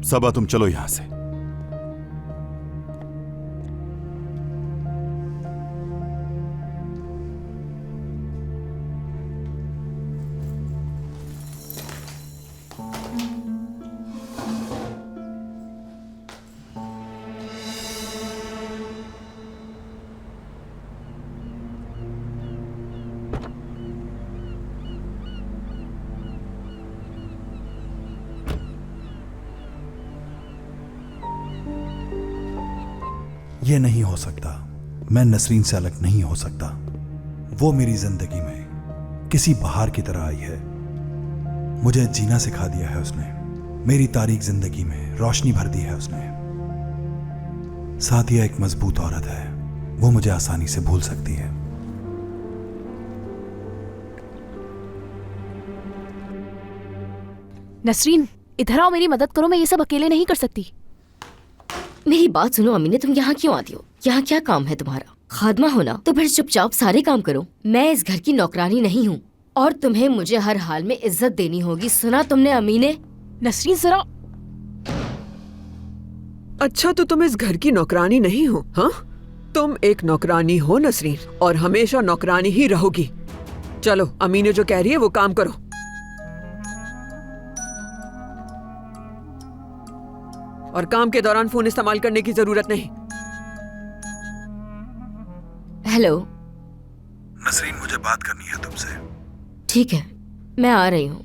सबा तुम चलो यहां से। ये नहीं हो सकता। मैं नसरीन से अलग नहीं हो सकता। वो मेरी जिंदगी में किसी बहार की तरह आई है। मुझे जीना सिखा दिया है उसने। मेरी तारीक जिंदगी में रोशनी भर दी है उसने। साथ ही एक मजबूत औरत है, वो मुझे आसानी से भूल सकती है। नसरीन, इधर आओ, मेरी मदद करो। मैं ये सब अकेले नहीं कर सकती। मेरी बात सुनो अमीने, तुम यहाँ क्यों आती हो? यहाँ क्या काम है तुम्हारा? खादमा हो ना, तो फिर चुपचाप सारे काम करो। मैं इस घर की नौकरानी नहीं हूँ और तुम्हें मुझे हर हाल में इज्जत देनी होगी। सुना तुमने अमीने? नसरीन जरा। अच्छा, तो तुम इस घर की नौकरानी नहीं हो? हाँ, तुम एक नौकरानी हो नसरीन, और हमेशा नौकरानी ही रहोगी। चलो, अमीने जो कह रही है वो काम करो। और काम के दौरान फोन इस्तेमाल करने की जरूरत नहीं। हेलो नसरीन, मुझे बात करनी है तुमसे। ठीक है, मैं आ रही हूँ।